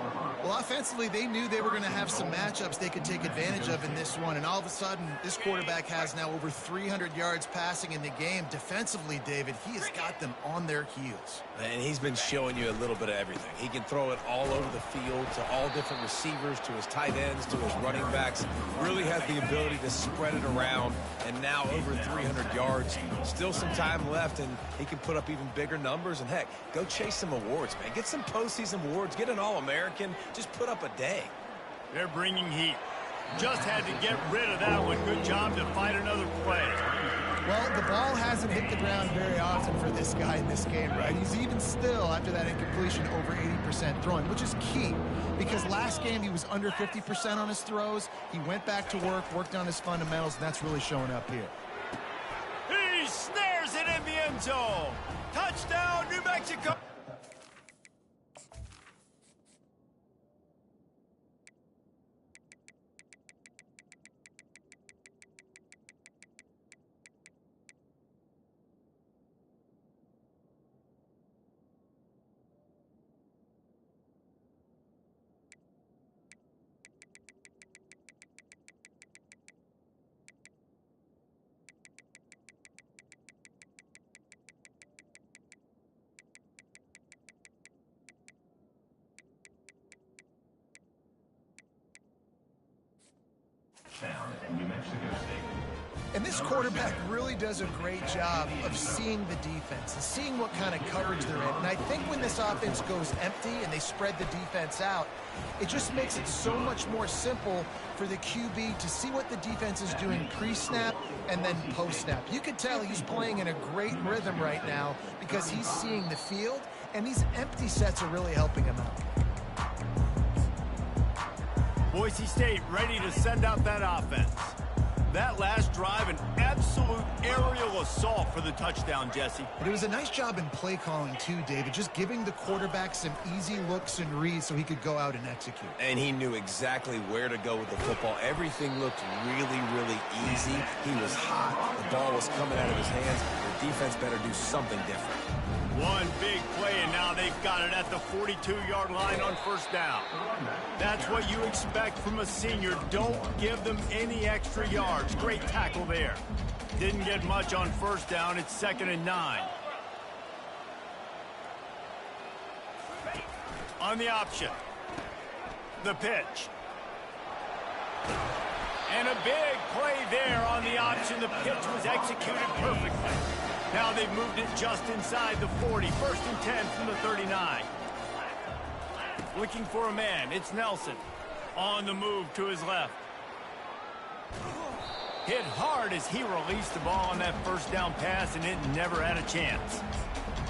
Well, offensively, they knew they were going to have some matchups they could take advantage of in this one. And all of a sudden, this quarterback has now over 300 yards passing in the game. Defensively, David, he has got them on their heels. And he's been showing you a little bit of everything. He can throw it all over the field to all different receivers, to his tight ends, to his running backs. Really has the ability to spread it around. And now over 300 yards. Still some time left, and he can put up even bigger numbers. And, heck, go chase some awards, man. Get some postseason awards. Get an All-American. Just put up a day. They're bringing heat. Just had to get rid of that one. Good job to fight another play. Well, the ball hasn't hit the ground very often for this guy in this game, right? He's even still, after that incompletion, over 80% throwing, which is key because last game he was under 50% on his throws. He went back to work, worked on his fundamentals, and that's really showing up here. He snares it in the end zone. Touchdown, New Mexico. Found in New Mexico State. And this quarterback really does a great job of seeing the defense and seeing what kind of coverage they're in. And I think when this offense goes empty and they spread the defense out, it just makes it so much more simple for the QB to see what the defense is doing pre-snap and then post-snap. You can tell he's playing in a great rhythm right now because he's seeing the field, and these empty sets are really helping him out. Boise State ready to send out that offense. That last drive, an absolute aerial assault for the touchdown, Jesse. But it was a nice job in play calling too, David, just giving the quarterback some easy looks and reads so he could go out and execute. And he knew exactly where to go with the football. Everything looked really, really easy. He was hot. The ball was coming out of his hands. The defense better do something different. One big play, and now they've got it at the 42-yard line on 1st down. That's what you expect from a senior. Don't give them any extra yards. Great tackle there. Didn't get much on 1st down. It's 2nd and 9. On the option. The pitch. And a big play there on the option. The pitch was executed perfectly. Now they've moved it just inside the 40. 1st and 10 from the 39. Looking for a man. It's Nelson. On the move to his left. Hit hard as he released the ball on that first down pass, and it never had a chance.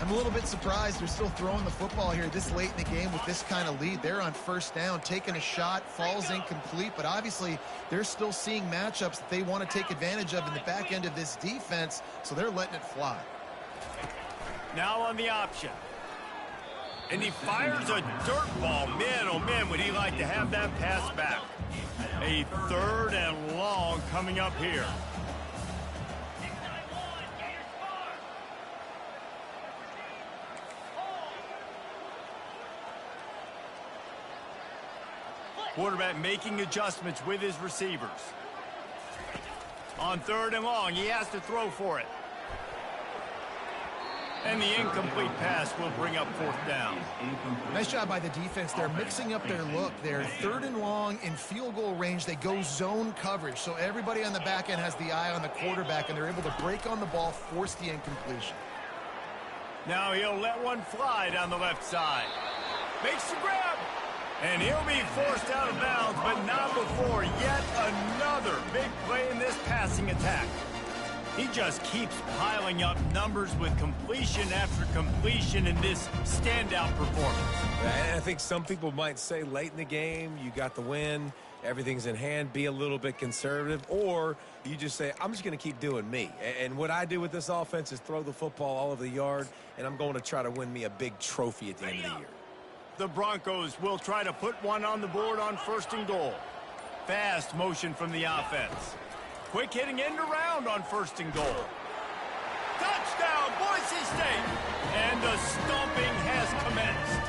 I'm a little bit surprised they're still throwing the football here this late in the game with this kind of lead. They're on first down, taking a shot, falls incomplete, but obviously they're still seeing matchups that they want to take advantage of in the back end of this defense, so they're letting it fly. Now on the option. And he fires a dirt ball. Man, oh man, would he like to have that pass back. A 3rd and long coming up here. Quarterback making adjustments with his receivers. On 3rd and long, he has to throw for it. And the incomplete pass will bring up 4th down. Nice job by the defense. They're mixing up their look. They're 3rd and long in field goal range. They go zone coverage. So everybody on the back end has the eye on the quarterback, and they're able to break on the ball, force the incompletion. Now he'll let one fly down the left side. Makes the grab. And he'll be forced out of bounds, but not before yet another big play in this passing attack. He just keeps piling up numbers with completion after completion in this standout performance. And I think some people might say late in the game, you got the win, everything's in hand, be a little bit conservative, or you just say, I'm just going to keep doing me. And what I do with this offense is throw the football all over the yard, and I'm going to try to win me a big trophy at the end of the year. The Broncos will try to put one on the board on 1st and goal. Fast motion from the offense. Quick hitting end around on 1st and goal. Touchdown, Boise State! And the stomping has commenced.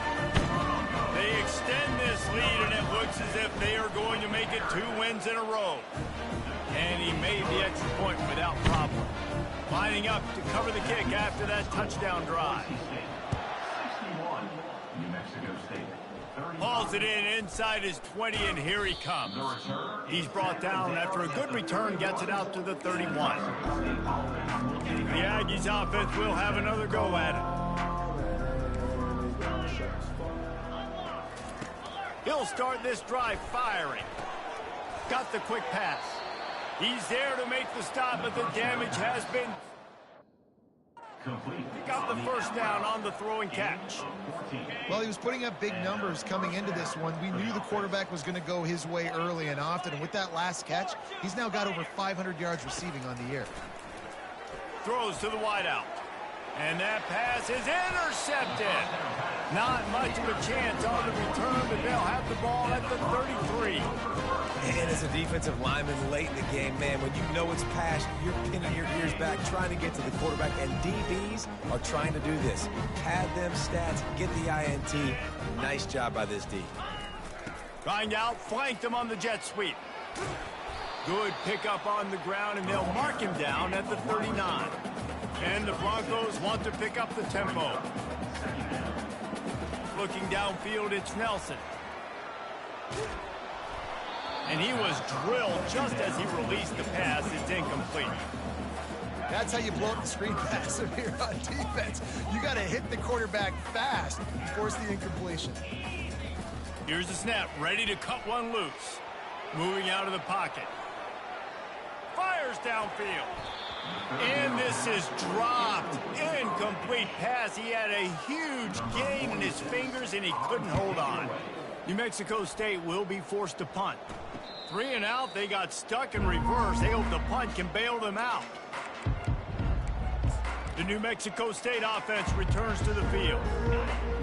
They extend this lead, and it looks as if they are going to make it 2 wins in a row. And he made the extra point without problem. Lining up to cover the kick after that touchdown drive. Hauls it in inside his 20, and here he comes. He's brought down after a good return, gets it out to the 31. The Aggies offense will have another go at it. He'll start this drive firing. Got the quick pass. He's there to make the stop, but the damage has been... He got the first down on the throw and catch. Well, he was putting up big numbers coming into this one. We knew the quarterback was going to go his way early and often, and with that last catch, he's now got over 500 yards receiving on the year. Throws to the wideout. And that pass is intercepted. Not much of a chance on the return, but they'll have the ball at the 33. And as a defensive lineman late in the game, man, when you know it's past, you're pinning your ears back, trying to get to the quarterback, and DBs are trying to do this. Pad them stats, get the INT. Nice job by this D. Trying to outflank them on the jet sweep. Good pickup on the ground, and they'll mark him down at the 39. And the Broncos want to pick up the tempo. Looking downfield, it's Nelson. And he was drilled just as he released the pass. It's incomplete. That's how you blow up the screen pass here on defense. You got to hit the quarterback fast and force the incompletion. Here's the snap, ready to cut one loose. Moving out of the pocket. Fires downfield. And this is dropped. Incomplete pass. He had a huge gain in his fingers, and he couldn't hold on. New Mexico State will be forced to punt. 3 and out. They got stuck in reverse. They hope the punt can bail them out. The New Mexico State offense returns to the field.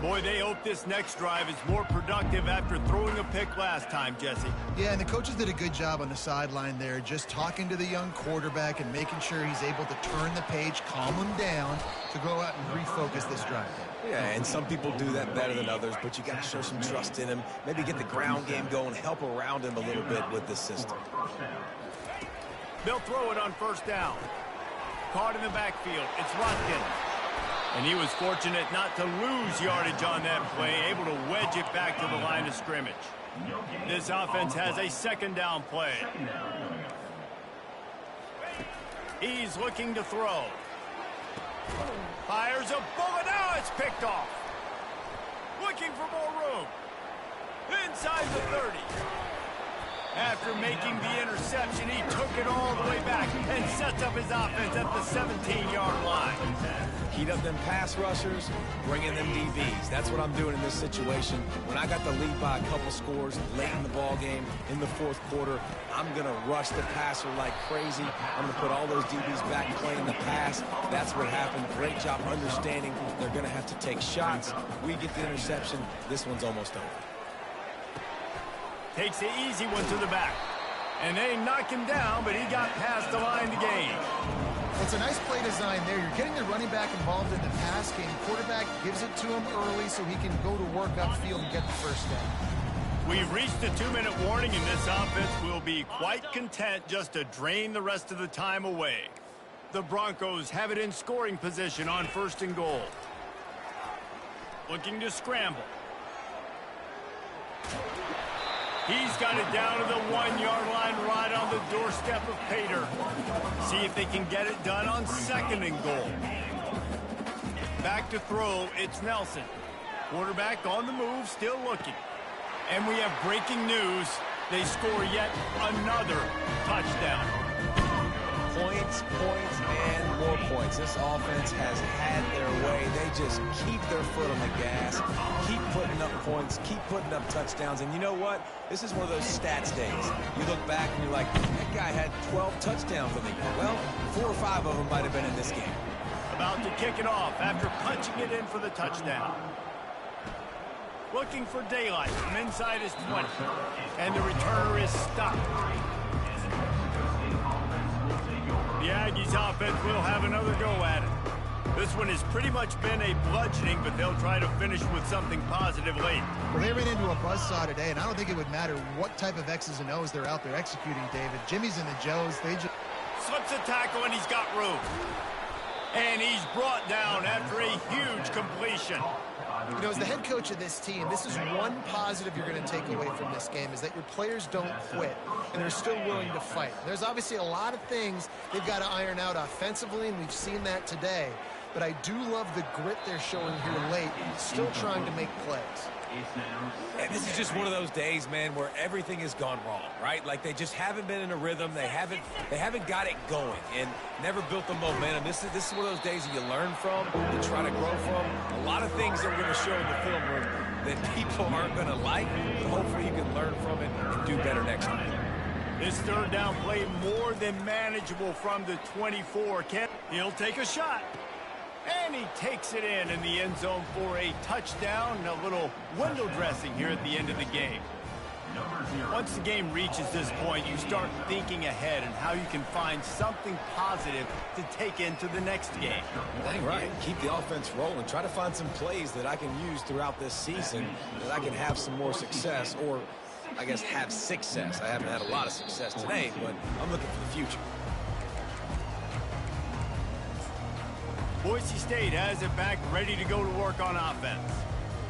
Boy, they hope this next drive is more productive after throwing a pick last time, Jesse. Yeah, and the coaches did a good job on the sideline there, just talking to the young quarterback and making sure he's able to turn the page, calm him down to go out and refocus this drive. Yeah, and some people do that better than others, but you got to show some trust in him. Maybe get the ground game going, help around him a little bit with this system. They'll throw it on 1st down. Caught in the backfield. It's Rutkin. And he was fortunate not to lose yardage on that play, able to wedge it back to the line of scrimmage. This offense has a 2nd down play. He's looking to throw. Fires a bullet. Now it's picked off. Looking for more room. Inside the 30. After making the interception, he took it all the way back and sets up his offense at the 17-yard line. Heat up them pass rushers, bring in them DBs. That's what I'm doing in this situation. When I got the lead by a couple scores late in the ball game, in the fourth quarter, I'm going to rush the passer like crazy. I'm going to put all those DBs back playing the pass. That's what happened. Great job understanding they're going to have to take shots. We get the interception. This one's almost over. Takes the easy one to the back. And they knock him down, but he got past the line to gain. Well, it's a nice play design there. You're getting the running back involved in the pass game. Quarterback gives it to him early so he can go to work upfield and get the first down. We've reached the 2-minute warning, and this offense will be quite content just to drain the rest of the time away. The Broncos have it in scoring position on 1st and goal. Looking to scramble. He's got it down to the 1-yard line right on the doorstep of Pater. See if they can get it done on 2nd and goal. Back to throw, it's Nelson. Quarterback on the move, still looking. And we have breaking news. They score yet another touchdown. Points, and more points. This offense has had their way. They just keep their foot on the gas, keep putting up points, keep putting up touchdowns. And you know what? This is one of those stats days. You look back and you're like, that guy had 12 touchdowns on the year. Well, 4 or 5 of them might have been in this game. About to kick it off after punching it in for the touchdown. Looking for daylight from inside his 20. And the returner is stopped. The Aggies offense will have another go at it. This one has pretty much been a bludgeoning, but they'll try to finish with something positive late. Well, they ran into a buzzsaw today, and I don't think it would matter what type of X's and O's they're out there executing, David. Jimmy's and the Joes, they just... Slips a tackle, and he's got room. And he's brought down after a huge completion. You know, as the head coach of this team, this is one positive you're going to take away from this game, is that your players don't quit, and they're still willing to fight. There's obviously a lot of things they've got to iron out offensively, and we've seen that today. But I do love the grit they're showing here late, still trying to make plays. And this is just one of those days, man, where everything has gone wrong, right? Like they just haven't been in a rhythm. They haven't got it going and never built the momentum. This is one of those days that you learn from, you try to grow from. A lot of things that we're going to show in the film room that people aren't going to like, but hopefully you can learn from it and do better next time. This 3rd down play more than manageable from the 24. He'll take a shot. And he takes it in the end zone for a touchdown. A little window dressing here at the end of the game. Once the game reaches this point, you start thinking ahead and how you can find something positive to take into the next game. Dang right. Keep the offense rolling. Try to find some plays that I can use throughout this season that I can have some more success, or I guess have success. I haven't had a lot of success today, but I'm looking for the future. Boise State has it back, ready to go to work on offense.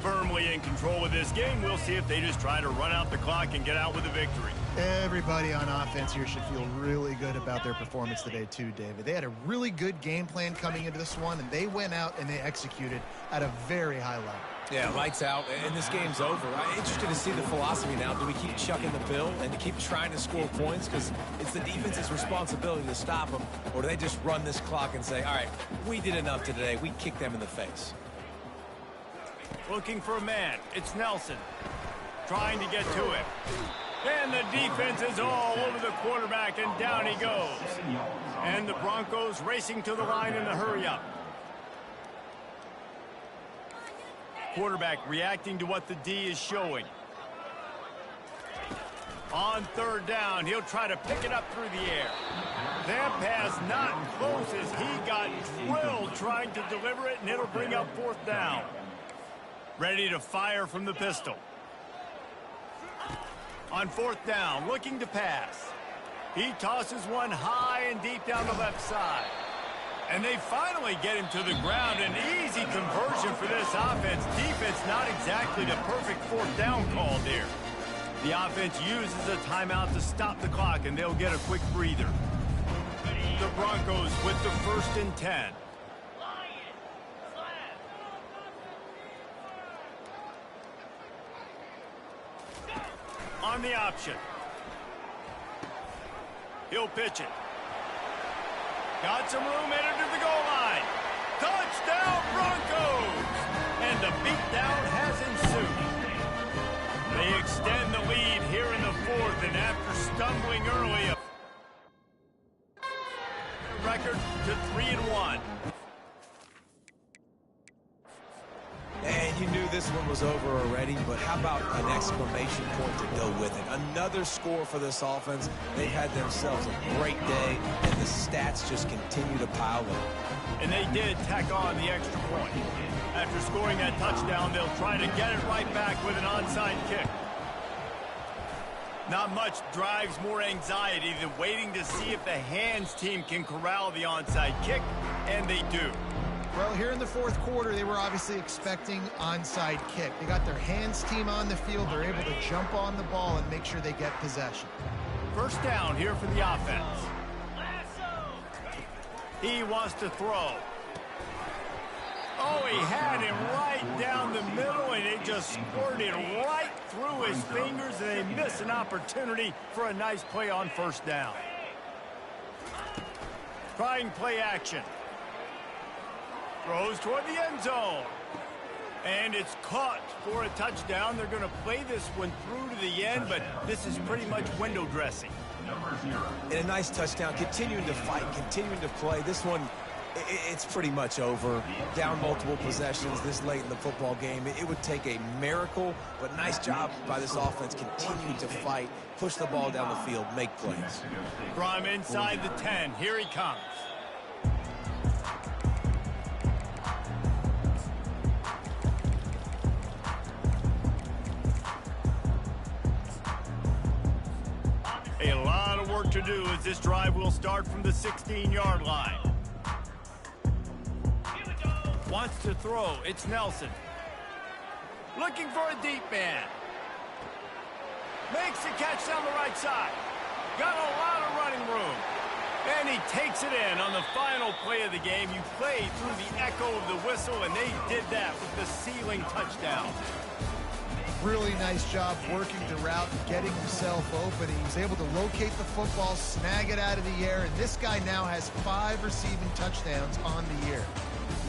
Firmly in control of this game, we'll see if they just try to run out the clock and get out with a victory. Everybody on offense here should feel really good about their performance today too, David. They had a really good game plan coming into this one, and they went out and they executed at a very high level. Yeah, lights out, and this game's over. I'm interested to see the philosophy now. Do we keep chucking the bill and to keep trying to score points? Because it's the defense's responsibility to stop them. Or do they just run this clock and say, all right, we did enough today. We kicked them in the face. Looking for a man. It's Nelson. Trying to get to him. And the defense is all over the quarterback, and down he goes. And the Broncos racing to the line in the hurry-up. Quarterback reacting to what the D is showing. On 3rd down, he'll try to pick it up through the air. That pass not close as he got drilled trying to deliver it, and it'll bring up 4th down. Ready to fire from the pistol. On 4th down, looking to pass. He tosses one high and deep down the left side. And they finally get him to the ground. An easy conversion for this offense. Defense not exactly the perfect 4th down call there. The offense uses a timeout to stop the clock, and they'll get a quick breather. The Broncos with the 1st and 10. On the option. He'll pitch it. Got some room, headed to the goal line. Touchdown, Broncos! And the beatdown has ensued. They extend the lead here in the fourth, and after stumbling early, record to 3-1. And you knew this one was over already, but how about an exclamation point to go with it? Another score for this offense. They've had themselves a great day, and the stats just continue to pile up. And they did tack on the extra point. After scoring that touchdown, they'll try to get it right back with an onside kick. Not much drives more anxiety than waiting to see if the hands team can corral the onside kick, and they do. Well, here in the fourth quarter, they were obviously expecting onside kick. They got their hands team on the field. They're able to jump on the ball and make sure they get possession. First down here for the offense. He wants to throw. Oh, he had him right down the middle, and it just squirted right through his fingers, and they miss an opportunity for a nice play on first down. Trying play action. Throws toward the end zone. And it's caught for a touchdown. They're going to play this one through to the end, but this is pretty much window dressing. And a nice touchdown, continuing to fight, continuing to play. This one, it's pretty much over. Down multiple possessions this late in the football game. It would take a miracle, but nice job by this offense continuing to fight, push the ball down the field, make plays. From inside the 10, here he comes. A lot of work to do as this drive will start from the 16-yard line. Wants to throw. It's Nelson. Looking for a deep man. Makes the catch down the right side. Got a lot of running room. And he takes it in on the final play of the game. You play through the echo of the whistle, and they did that with the ceiling touchdown. Really nice job working the route and getting himself open. He was able to locate the football, snag it out of the air, and this guy now has 5 receiving touchdowns on the year.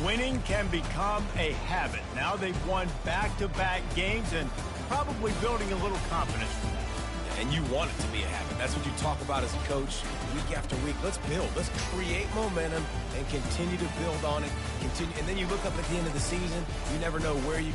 Winning can become a habit. Now they've won back-to-back games and probably building a little confidence from that. And you want it to be a habit. That's what you talk about as a coach week after week. Let's build. Let's create momentum and continue to build on it. Continue, and then you look up at the end of the season. You never know where you